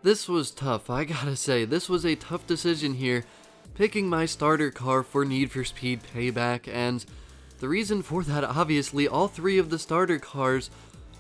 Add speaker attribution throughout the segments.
Speaker 1: This was tough, I gotta say. This was a tough decision here, picking my starter car for Need for Speed Payback, and the reason for that, obviously, all three of the starter cars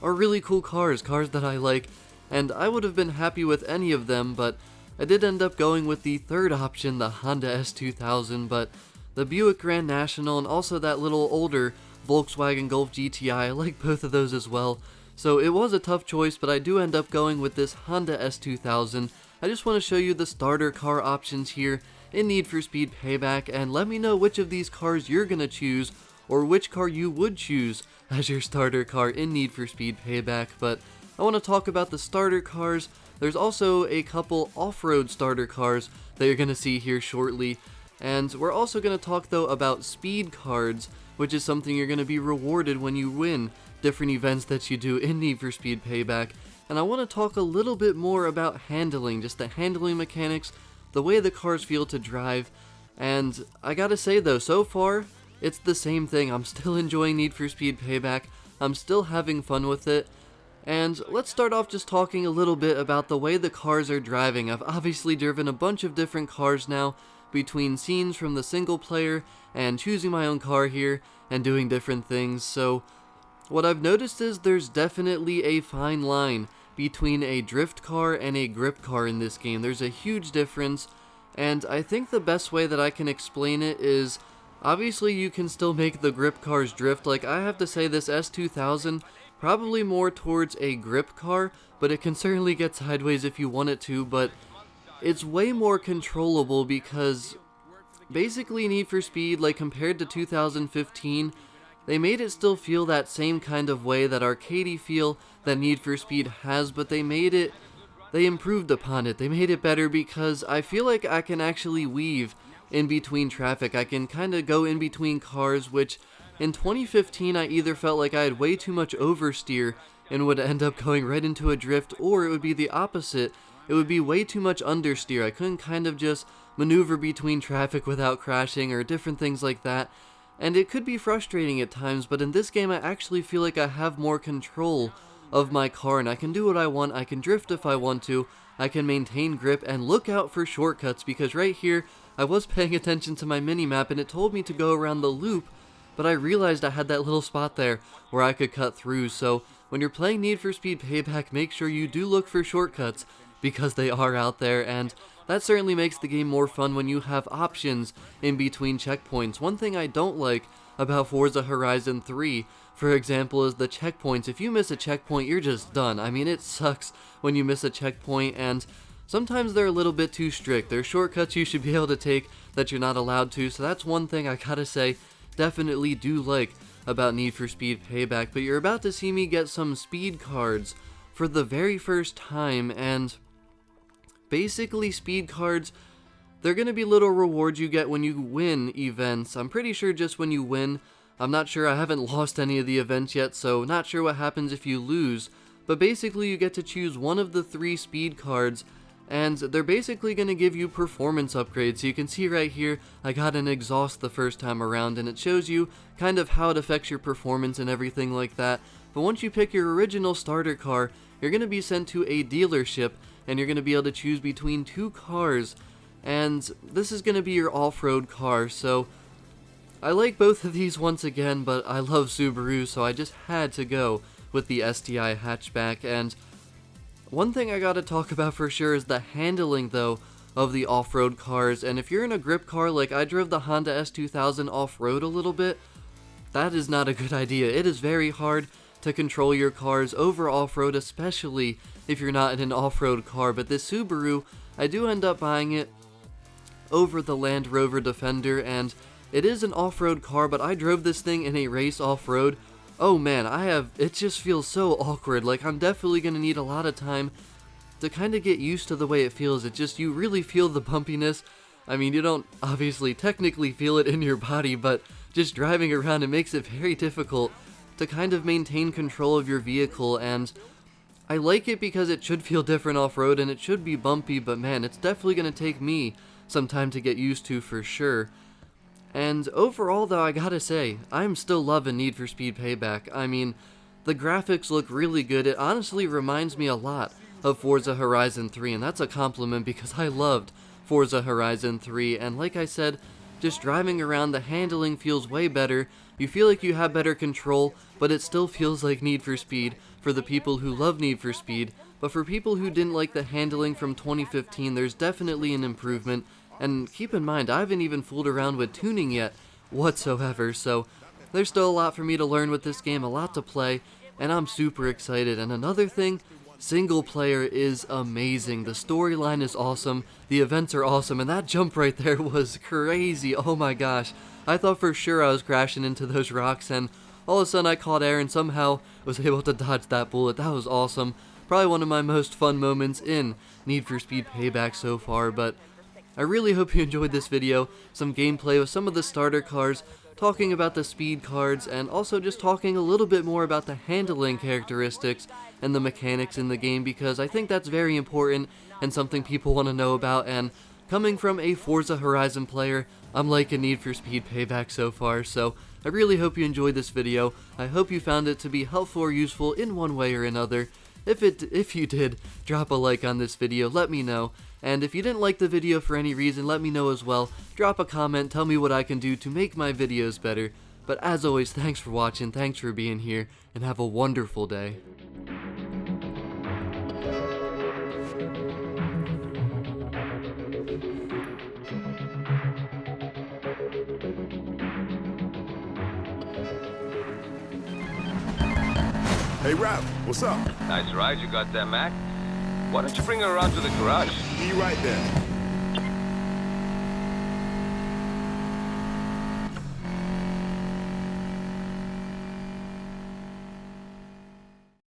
Speaker 1: are really cool cars that I like, and I would have been happy with any of them, but I did end up going with the third option, the Honda S2000, but the Buick Grand National and also that little older Volkswagen Golf GTI, I like both of those as well. So it was a tough choice, but I do end up going with this Honda S2000. I just want to show you the starter car options here in Need for Speed Payback, and let me know which of these cars you're going to choose, or which car you would choose as your starter car in Need for Speed Payback. But I want to talk about the starter cars. There's also a couple off-road starter cars that you're going to see here shortly. And we're also going to talk though about speed cards, which is something you're going to be rewarded when you win different events that you do in Need for Speed Payback. And I want to talk a little bit more about handling, just the handling mechanics, the way the cars feel to drive. And I gotta say though, so far, it's the same thing. I'm still enjoying Need for Speed Payback. I'm still having fun with it. And let's start off just talking a little bit about the way the cars are driving. I've obviously driven a bunch of different cars now, between scenes from the single player and choosing my own car here and doing different things. So what I've noticed is there's definitely a fine line between a drift car and a grip car in this game. There's a huge difference, and I think the best way that I can explain it is, obviously you can still make the grip cars drift. Like, I have to say this S2000, probably more towards a grip car, but it can certainly get sideways if you want it to, but it's way more controllable because basically Need for Speed, like compared to 2015, they made it still feel that same kind of way, that arcadey feel that Need for Speed has, but they improved upon it. They made it better because I feel like I can actually weave in between traffic. I can kind of go in between cars, which in 2015 I either felt like I had way too much oversteer and would end up going right into a drift, or it would be the opposite. It would be way too much understeer. I couldn't kind of just maneuver between traffic without crashing or different things like that. And it could be frustrating at times, but in this game I actually feel like I have more control of my car and I can do what I want. I can drift if I want to. I can maintain grip and look out for shortcuts, because right here I was paying attention to my mini-map and it told me to go around the loop, but I realized I had that little spot there where I could cut through. So when you're playing Need for Speed Payback, make sure you do look for shortcuts, because they are out there, and that certainly makes the game more fun when you have options in between checkpoints. One thing I don't like about Forza Horizon 3, for example, is the checkpoints. If you miss a checkpoint, you're just done. I mean, it sucks when you miss a checkpoint, and sometimes they're a little bit too strict. There's shortcuts you should be able to take that you're not allowed to, so that's one thing I gotta say, definitely do like about Need for Speed Payback. But you're about to see me get some speed cards for the very first time, and basically speed cards, they're going to be little rewards you get when you win events. I'm pretty sure just when you win. I'm not sure, I haven't lost any of the events yet, so not sure what happens if you lose. But basically you get to choose one of the 3 speed cards, and they're basically going to give you performance upgrades. So you can see right here, I got an exhaust the first time around, and it shows you kind of how it affects your performance and everything like that. But once you pick your original starter car, you're going to be sent to a dealership, and you're going to be able to choose between 2 cars, and this is going to be your off-road car. So I like both of these once again, but I love Subaru, so I just had to go with the STI hatchback. And one thing I gotta talk about for sure is the handling though of the off-road cars, and if you're in a grip car, like I drove the Honda S2000 off-road a little bit, that is not a good idea. It is very hard to control your cars over off-road, especially if you're not in an off-road car. But this Subaru, I do end up buying it over the Land Rover Defender, and it is an off-road car, but I drove this thing in a race off-road. Oh man, it just feels so awkward. Like, I'm definitely going to need a lot of time to kind of get used to the way it feels. You really feel the bumpiness. I mean, you don't obviously technically feel it in your body, but just driving around, it makes it very difficult to kind of maintain control of your vehicle. And I like it because it should feel different off-road and it should be bumpy, but man, it's definitely going to take me some time to get used to for sure. And overall though, I gotta say, I'm still loving Need for Speed Payback. I mean, the graphics look really good. It honestly reminds me a lot of Forza Horizon 3, and that's a compliment because I loved Forza Horizon 3, and like I said, just driving around, the handling feels way better. You feel like you have better control, but it still feels like Need for Speed for the people who love Need for Speed. But for people who didn't like the handling from 2015, there's definitely an improvement. And keep in mind, I haven't even fooled around with tuning yet whatsoever, so there's still a lot for me to learn with this game, a lot to play, and I'm super excited. And another thing, single player is amazing. The storyline is awesome, the events are awesome, and that jump right there was crazy. Oh my gosh, I thought for sure I was crashing into those rocks, and all of a sudden I caught air and somehow was able to dodge that bullet. That was awesome. Probably one of my most fun moments in Need for Speed Payback so far, but I really hope you enjoyed this video, some gameplay with some of the starter cars, talking about the speed cards, and also just talking a little bit more about the handling characteristics and the mechanics in the game, because I think that's very important and something people want to know about. And coming from a Forza Horizon player, I'm liking Need for Speed Payback so far, so I really hope you enjoyed this video. I hope you found it to be helpful or useful in one way or another. If you did, drop a like on this video, let me know. And if you didn't like the video for any reason, let me know as well. Drop a comment, tell me what I can do to make my videos better. But as always, thanks for watching, thanks for being here, and have a wonderful day.
Speaker 2: Hey, Ralph, what's up?
Speaker 3: Nice ride you got there, Mac. Why don't you bring her around to the garage?
Speaker 2: Be right there.